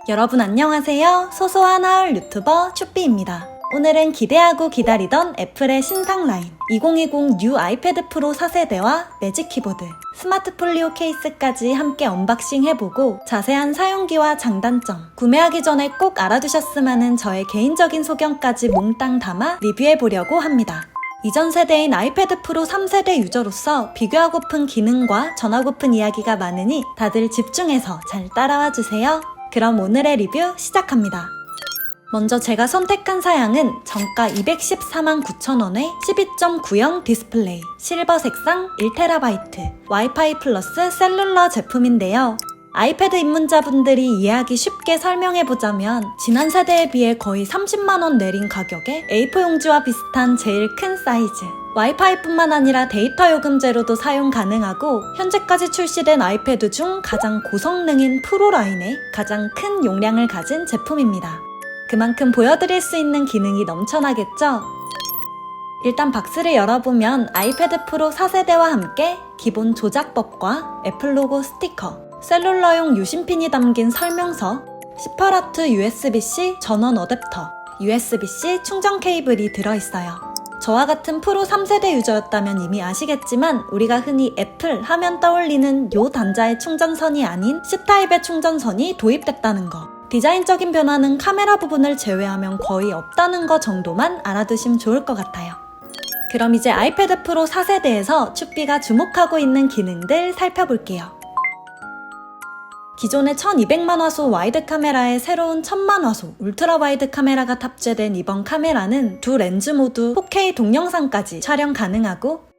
여러분 안녕하세요. 소소한 하울 유튜버 추삐입니다. 오늘은 기대하고 기다리던 애플의 신상 라인 2020 뉴 아이패드 프로 4세대와 매직 키보드, 스마트 폴리오 케이스까지 함께 언박싱 해보고 자세한 사용기와 장단점, 구매하기 전에 꼭 알아두셨으면 하는 저의 개인적인 소견까지 몽땅 담아 리뷰해보려고 합니다. 이전 세대인 아이패드 프로 3세대 유저로서 비교하고픈 기능과 전하고픈 이야기가 많으니 다들 집중해서 잘 따라와 주세요. 그럼 오늘의 리뷰 시작합니다. 먼저 제가 선택한 사양은 정가 214만 9천원의 12.9형 디스플레이, 실버 색상 1TB, 와이파이 플러스 셀룰러 제품인데요. 아이패드 입문자분들이 이해하기 쉽게 설명해보자면 지난 세대에 비해 거의 30만원 내린 가격에 A4 용지와 비슷한 제일 큰 사이즈, 와이파이뿐만 아니라 데이터 요금제로도 사용 가능하고 현재까지 출시된 아이패드 중 가장 고성능인 프로 라인의 가장 큰 용량을 가진 제품입니다. 그만큼 보여드릴 수 있는 기능이 넘쳐나겠죠? 일단 박스를 열어보면 아이패드 프로 4세대와 함께 기본 조작법과 애플 로고 스티커, 셀룰러용 유심핀이 담긴 설명서, 18W USB-C 전원 어댑터, USB-C 충전 케이블이 들어있어요. 저와 같은 프로 3세대 유저였다면 이미 아시겠지만 우리가 흔히 애플 하면 떠올리는 요 단자의 충전선이 아닌 C타입의 충전선이 도입됐다는 거. 디자인적인 변화는 카메라 부분을 제외하면 거의 없다는 거 정도만 알아두시면 좋을 것 같아요. 그럼 이제 아이패드 프로 4세대에서 추삐가 주목하고 있는 기능들 살펴볼게요. 기존의 1200만 화소 와이드 카메라에 새로운 1000만 화소 울트라 와이드 카메라가 탑재된 이번 카메라는 두 렌즈 모두 4K 동영상까지 촬영 가능하고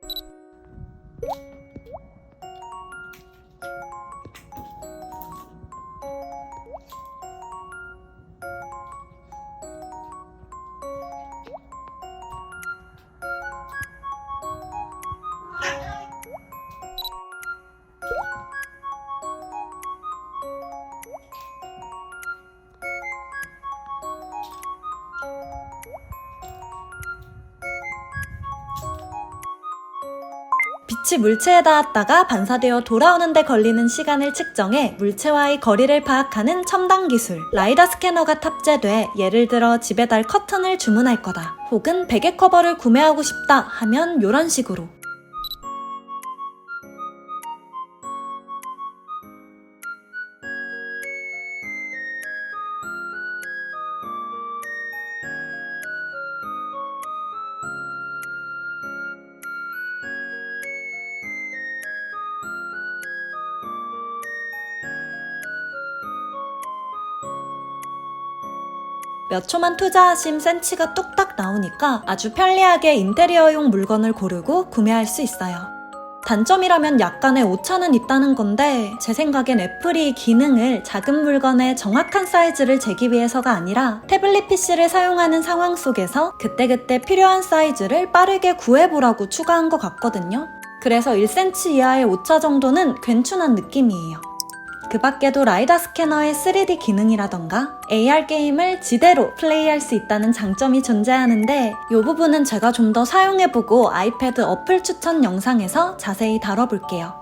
빛이 물체에 닿았다가 반사되어 돌아오는 데 걸리는 시간을 측정해 물체와의 거리를 파악하는 첨단 기술 라이다 스캐너가 탑재돼 예를 들어 집에 달 커튼을 주문할 거다 혹은 베개 커버를 구매하고 싶다 하면 이런 식으로 몇 초만 투자하심 센치가 뚝딱 나오니까 아주 편리하게 인테리어용 물건을 고르고 구매할 수 있어요. 단점이라면 약간의 오차는 있다는 건데 제 생각엔 애플이 이 기능을 작은 물건의 정확한 사이즈를 재기 위해서가 아니라 태블릿 PC를 사용하는 상황 속에서 그때그때 필요한 사이즈를 빠르게 구해보라고 추가한 것 같거든요. 그래서 1cm 이하의 오차 정도는 괜찮은 느낌이에요. 그 밖에도 라이다 스캐너의 3D 기능이라던가 AR 게임을 지대로 플레이할 수 있다는 장점이 존재하는데 이 부분은 제가 좀 더 사용해보고 아이패드 어플 추천 영상에서 자세히 다뤄볼게요.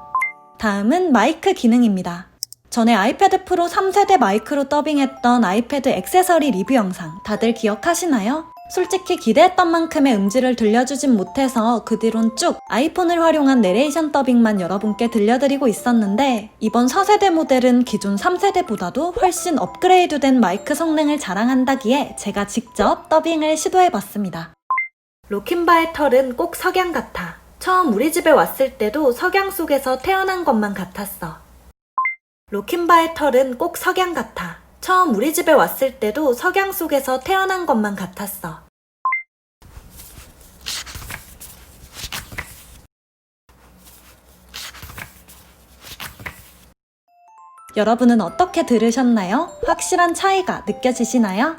다음은 마이크 기능입니다. 전에 아이패드 프로 3세대 마이크로 더빙했던 아이패드 액세서리 리뷰 영상 다들 기억하시나요? 솔직히 기대했던 만큼의 음질을 들려주진 못해서 그 뒤론 쭉 아이폰을 활용한 내레이션 더빙만 여러분께 들려드리고 있었는데 이번 4세대 모델은 기존 3세대보다도 훨씬 업그레이드된 마이크 성능을 자랑한다기에 제가 직접 더빙을 시도해봤습니다. 로킨바의 털은 꼭 석양 같아. 처음 우리 집에 왔을 때도 석양 속에서 태어난 것만 같았어. 로킨바의 털은 꼭 석양 같아. 처음 우리 집에 왔을 때도 석양 속에서 태어난 것만 같았어. 여러분은 어떻게 들으셨나요? 확실한 차이가 느껴지시나요?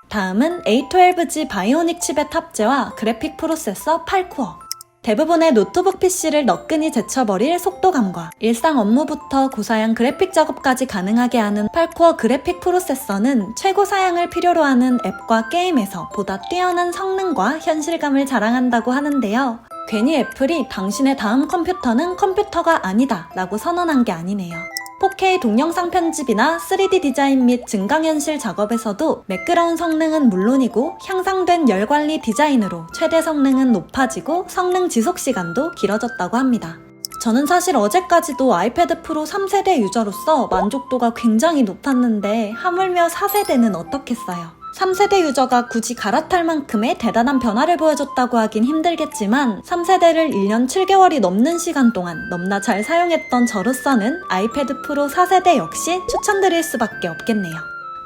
다음은 A12G 바이오닉 칩의 탑재와 그래픽 프로세서 8코어. 대부분의 노트북 PC를 너끈히 제쳐버릴 속도감과 일상 업무부터 고사양 그래픽 작업까지 가능하게 하는 8코어 그래픽 프로세서는 최고 사양을 필요로 하는 앱과 게임에서 보다 뛰어난 성능과 현실감을 자랑한다고 하는데요. 괜히 애플이 당신의 다음 컴퓨터는 컴퓨터가 아니다 라고 선언한 게 아니네요. 4K 동영상 편집이나 3D 디자인 및 증강현실 작업에서도 매끄러운 성능은 물론이고 향상된 열 관리 디자인으로 최대 성능은 높아지고 성능 지속 시간도 길어졌다고 합니다. 저는 사실 어제까지도 아이패드 프로 3세대 유저로서 만족도가 굉장히 높았는데 하물며 4세대는 어떻겠어요. 3세대 유저가 굳이 갈아탈 만큼의 대단한 변화를 보여줬다고 하긴 힘들겠지만 3세대를 1년 7개월이 넘는 시간 동안 너무나 잘 사용했던 저로서는 아이패드 프로 4세대 역시 추천드릴 수밖에 없겠네요.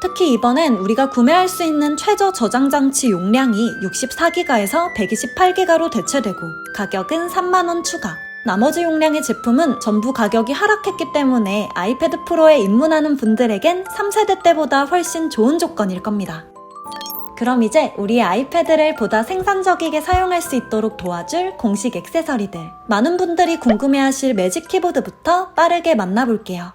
특히 이번엔 우리가 구매할 수 있는 최저 저장 장치 용량이 64기가에서 128기가로 대체되고 가격은 3만원 추가. 나머지 용량의 제품은 전부 가격이 하락했기 때문에 아이패드 프로에 입문하는 분들에겐 3세대 때보다 훨씬 좋은 조건일 겁니다. 그럼 이제 우리의 아이패드를 보다 생산적이게 사용할 수 있도록 도와줄 공식 액세서리들. 많은 분들이 궁금해하실 매직 키보드부터 빠르게 만나볼게요.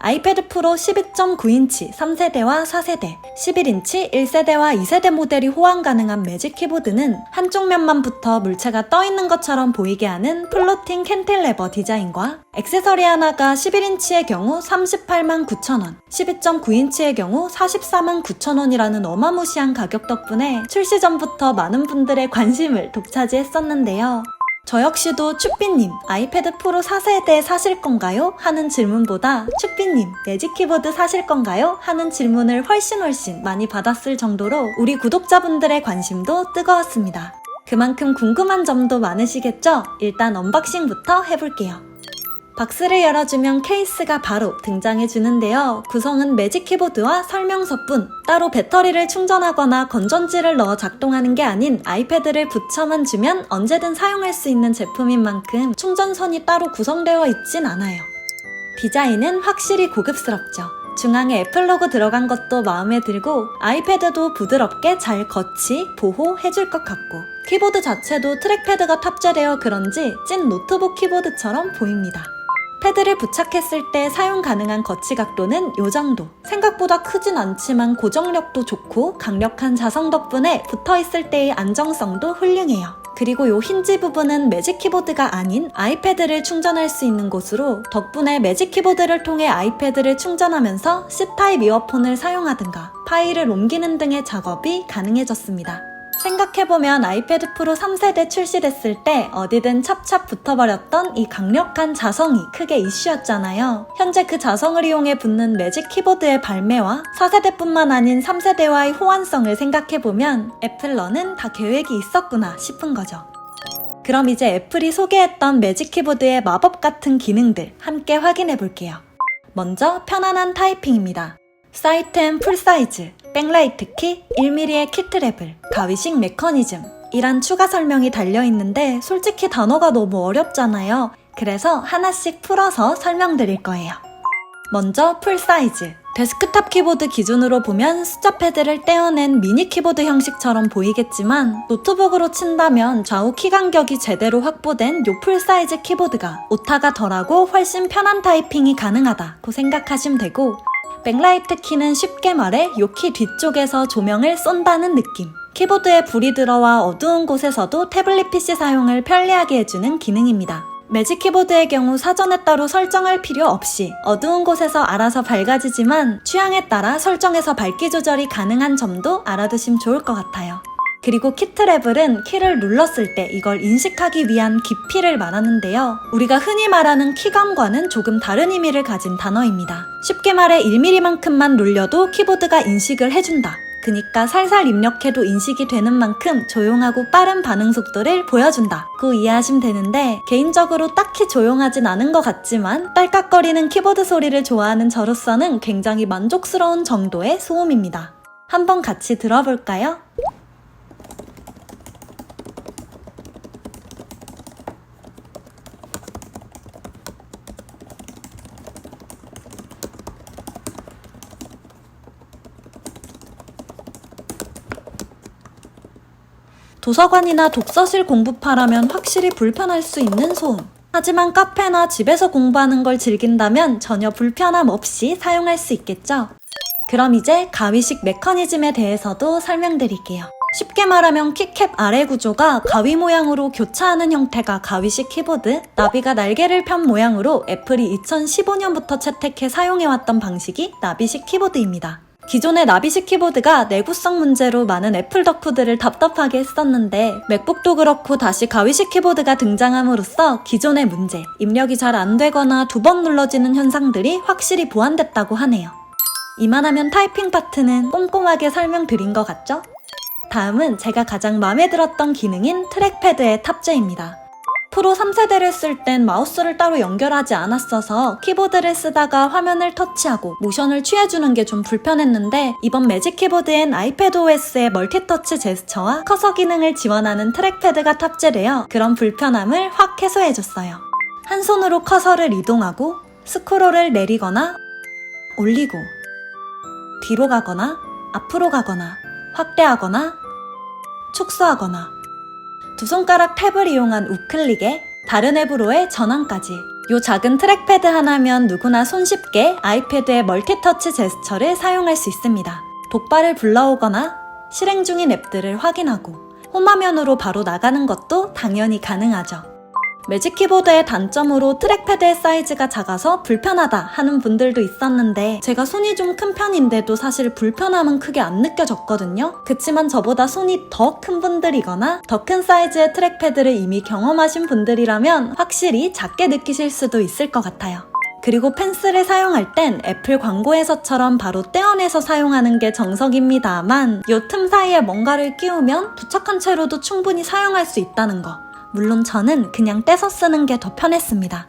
아이패드 프로 12.9인치 3세대와 4세대, 11인치 1세대와 2세대 모델이 호환 가능한 매직 키보드는 한쪽 면만 붙어 물체가 떠있는 것처럼 보이게 하는 플로팅 캔틸레버 디자인과 액세서리 하나가 11인치의 경우 38만 9천원, 12.9인치의 경우 44만 9천원이라는 어마무시한 가격 덕분에 출시 전부터 많은 분들의 관심을 독차지했었는데요. 저 역시도 쭈삐님, 아이패드 프로 4세대 사실 건가요? 하는 질문보다 쭈삐님, 매직 키보드 사실 건가요? 하는 질문을 훨씬 많이 받았을 정도로 우리 구독자분들의 관심도 뜨거웠습니다. 그만큼 궁금한 점도 많으시겠죠? 일단 언박싱부터 해볼게요. 박스를 열어주면 케이스가 바로 등장해주는데요. 구성은 매직 키보드와 설명서뿐, 따로 배터리를 충전하거나 건전지를 넣어 작동하는 게 아닌 아이패드를 붙여만 주면 언제든 사용할 수 있는 제품인 만큼 충전선이 따로 구성되어 있진 않아요. 디자인은 확실히 고급스럽죠. 중앙에 애플 로고 들어간 것도 마음에 들고 아이패드도 부드럽게 잘 거치, 보호해줄 것 같고 키보드 자체도 트랙패드가 탑재되어 그런지 찐 노트북 키보드처럼 보입니다. 패드를 부착했을 때 사용 가능한 거치 각도는 요 정도. 생각보다 크진 않지만 고정력도 좋고 강력한 자성 덕분에 붙어있을 때의 안정성도 훌륭해요. 그리고 요 힌지 부분은 매직 키보드가 아닌 아이패드를 충전할 수 있는 곳으로 덕분에 매직 키보드를 통해 아이패드를 충전하면서 C타입 이어폰을 사용하든가 파일을 옮기는 등의 작업이 가능해졌습니다. 생각해보면 아이패드 프로 3세대 출시됐을 때 어디든 찹찹 붙어버렸던 이 강력한 자성이 크게 이슈였잖아요. 현재 그 자성을 이용해 붙는 매직 키보드의 발매와 4세대뿐만 아닌 3세대와의 호환성을 생각해보면 애플러는 다 계획이 있었구나 싶은 거죠. 그럼 이제 애플이 소개했던 매직 키보드의 마법 같은 기능들 함께 확인해볼게요. 먼저 편안한 타이핑입니다. 사이트앤 풀사이즈, 백라이트 키, 1mm의 키트랩을, 가위식 메커니즘 이란 추가 설명이 달려있는데 솔직히 단어가 너무 어렵잖아요. 그래서 하나씩 풀어서 설명드릴 거예요. 먼저 풀사이즈. 데스크탑 키보드 기준으로 보면 숫자 패드를 떼어낸 미니 키보드 형식처럼 보이겠지만 노트북으로 친다면 좌우 키 간격이 제대로 확보된 요 풀사이즈 키보드가 오타가 덜하고 훨씬 편한 타이핑이 가능하다고 생각하시면 되고 백라이트 키는 쉽게 말해 요 키 뒤쪽에서 조명을 쏜다는 느낌. 키보드에 불이 들어와 어두운 곳에서도 태블릿 PC 사용을 편리하게 해주는 기능입니다. 매직 키보드의 경우 사전에 따로 설정할 필요 없이 어두운 곳에서 알아서 밝아지지만 취향에 따라 설정에서 밝기 조절이 가능한 점도 알아두시면 좋을 것 같아요. 그리고 키트레블은 키를 눌렀을 때 이걸 인식하기 위한 깊이를 말하는데요. 우리가 흔히 말하는 키감과는 조금 다른 의미를 가진 단어입니다. 쉽게 말해 1mm만큼만 눌려도 키보드가 인식을 해준다. 그니까 살살 입력해도 인식이 되는 만큼 조용하고 빠른 반응 속도를 보여준다고 이해하시면 되는데 개인적으로 딱히 조용하진 않은 것 같지만 딸깍거리는 키보드 소리를 좋아하는 저로서는 굉장히 만족스러운 정도의 소음입니다. 한번 같이 들어볼까요? 도서관이나 독서실 공부파라면 확실히 불편할 수 있는 소음. 하지만 카페나 집에서 공부하는 걸 즐긴다면 전혀 불편함 없이 사용할 수 있겠죠. 그럼 이제 가위식 메커니즘에 대해서도 설명드릴게요. 쉽게 말하면 키캡 아래 구조가 가위 모양으로 교차하는 형태가 가위식 키보드, 나비가 날개를 편 모양으로 애플이 2015년부터 채택해 사용해왔던 방식이 나비식 키보드입니다. 기존의 나비식 키보드가 내구성 문제로 많은 애플 덕후들을 답답하게 했었는데 맥북도 그렇고 다시 가위식 키보드가 등장함으로써 기존의 문제, 입력이 잘 안 되거나 2번 눌러지는 현상들이 확실히 보완됐다고 하네요. 이만하면 타이핑 파트는 꼼꼼하게 설명드린 것 같죠? 다음은 제가 가장 마음에 들었던 기능인 트랙패드의 탑재입니다. 프로 3세대를 쓸 땐 마우스를 따로 연결하지 않았어서 키보드를 쓰다가 화면을 터치하고 모션을 취해주는 게 좀 불편했는데 이번 매직 키보드엔 아이패드OS의 멀티터치 제스처와 커서 기능을 지원하는 트랙패드가 탑재되어 그런 불편함을 확 해소해줬어요. 한 손으로 커서를 이동하고 스크롤을 내리거나 올리고 뒤로 가거나 앞으로 가거나 확대하거나 축소하거나 두 손가락 탭을 이용한 우클릭에 다른 앱으로의 전환까지. 요 작은 트랙패드 하나면 누구나 손쉽게 아이패드의 멀티터치 제스처를 사용할 수 있습니다. 독발을 불러오거나 실행 중인 앱들을 확인하고 홈화면으로 바로 나가는 것도 당연히 가능하죠. 매직 키보드의 단점으로 트랙패드의 사이즈가 작아서 불편하다 하는 분들도 있었는데 제가 손이 좀 큰 편인데도 사실 불편함은 크게 안 느껴졌거든요. 그치만 저보다 손이 더 큰 분들이거나 더 큰 사이즈의 트랙패드를 이미 경험하신 분들이라면 확실히 작게 느끼실 수도 있을 것 같아요. 그리고 펜슬을 사용할 땐 애플 광고에서처럼 바로 떼어내서 사용하는 게 정석입니다만 요 틈 사이에 뭔가를 끼우면 부착한 채로도 충분히 사용할 수 있다는 거. 물론 저는 그냥 떼서 쓰는 게 더 편했습니다.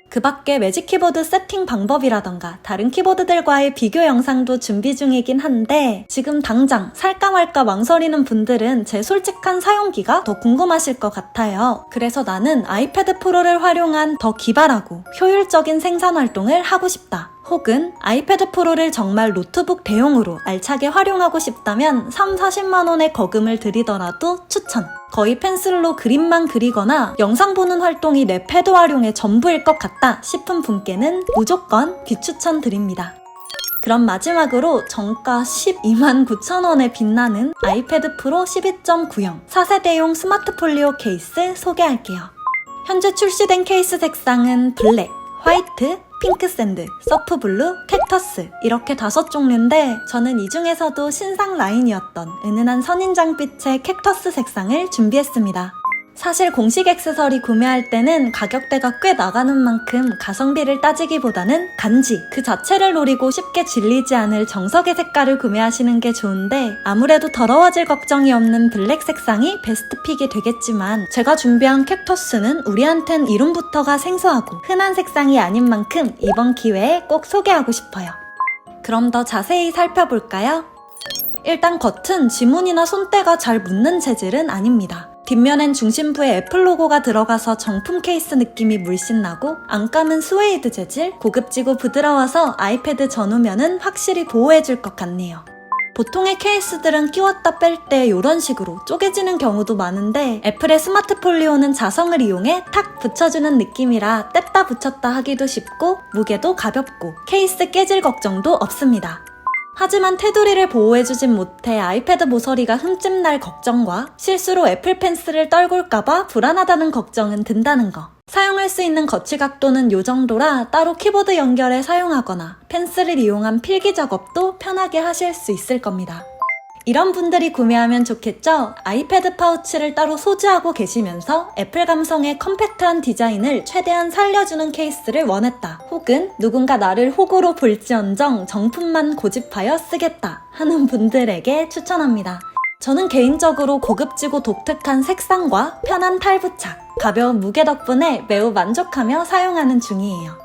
그 밖에 매직 키보드 세팅 방법이라던가 다른 키보드들과의 비교 영상도 준비 중이긴 한데 지금 당장 살까 말까 망설이는 분들은 제 솔직한 사용기가 더 궁금하실 것 같아요. 그래서 나는 아이패드 프로를 활용한 더 기발하고 효율적인 생산 활동을 하고 싶다. 혹은 아이패드 프로를 정말 노트북 대용으로 알차게 활용하고 싶다면 30-40만원의 거금을 들이더라도 추천! 거의 펜슬로 그림만 그리거나 영상 보는 활동이 내 패드 활용의 전부일 것 같다 싶은 분께는 무조건 비추천 드립니다. 그럼 마지막으로 정가 129,000원에 빛나는 아이패드 프로 12.9형 4세대용 스마트 폴리오 케이스 소개할게요. 현재 출시된 케이스 색상은 블랙, 화이트, 핑크 샌드, 서프 블루, 캡터스 이렇게 5종류인데 저는 이 중에서도 신상 라인이었던 은은한 선인장빛의 캡터스 색상을 준비했습니다. 사실 공식 액세서리 구매할 때는 가격대가 꽤 나가는 만큼 가성비를 따지기보다는 간지 그 자체를 노리고 쉽게 질리지 않을 정석의 색깔을 구매하시는 게 좋은데 아무래도 더러워질 걱정이 없는 블랙 색상이 베스트 픽이 되겠지만 제가 준비한 캡터스는 우리한텐 이름부터가 생소하고 흔한 색상이 아닌 만큼 이번 기회에 꼭 소개하고 싶어요. 그럼 더 자세히 살펴볼까요? 일단 겉은 지문이나 손때가 잘 묻는 재질은 아닙니다. 뒷면엔 중심부에 애플 로고가 들어가서 정품 케이스 느낌이 물씬 나고 안감은 스웨이드 재질, 고급지고 부드러워서 아이패드 전후면은 확실히 보호해줄 것 같네요. 보통의 케이스들은 끼웠다 뺄 때 이런 식으로 쪼개지는 경우도 많은데 애플의 스마트 폴리오는 자성을 이용해 탁 붙여주는 느낌이라 뗐다 붙였다 하기도 쉽고 무게도 가볍고 케이스 깨질 걱정도 없습니다. 하지만 테두리를 보호해주진 못해 아이패드 모서리가 흠집 날 걱정과 실수로 애플 펜슬을 떨굴까봐 불안하다는 걱정은 든다는 거. 사용할 수 있는 거치 각도는 요 정도라 따로 키보드 연결해 사용하거나 펜슬을 이용한 필기 작업도 편하게 하실 수 있을 겁니다. 이런 분들이 구매하면 좋겠죠? 아이패드 파우치를 따로 소지하고 계시면서 애플 감성의 컴팩트한 디자인을 최대한 살려주는 케이스를 원했다. 혹은 누군가 나를 호구로 볼지언정 정품만 고집하여 쓰겠다 하는 분들에게 추천합니다. 저는 개인적으로 고급지고 독특한 색상과 편한 탈부착, 가벼운 무게 덕분에 매우 만족하며 사용하는 중이에요.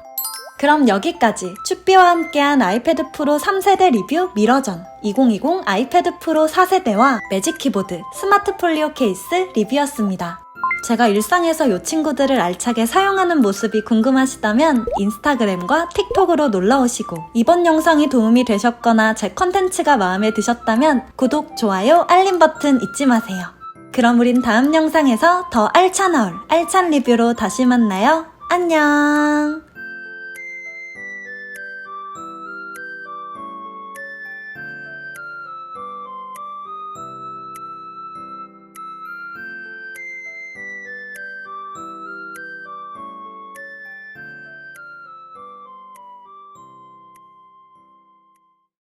그럼 여기까지 쭈삐와 함께한 아이패드 프로 3세대 리뷰 미러전 2020 아이패드 프로 4세대와 매직 키보드 스마트 폴리오 케이스 리뷰였습니다. 제가 일상에서 이 친구들을 알차게 사용하는 모습이 궁금하시다면 인스타그램과 틱톡으로 놀러오시고 이번 영상이 도움이 되셨거나 제 컨텐츠가 마음에 드셨다면 구독, 좋아요, 알림 버튼 잊지 마세요. 그럼 우린 다음 영상에서 더 알찬 리뷰로 다시 만나요. 안녕!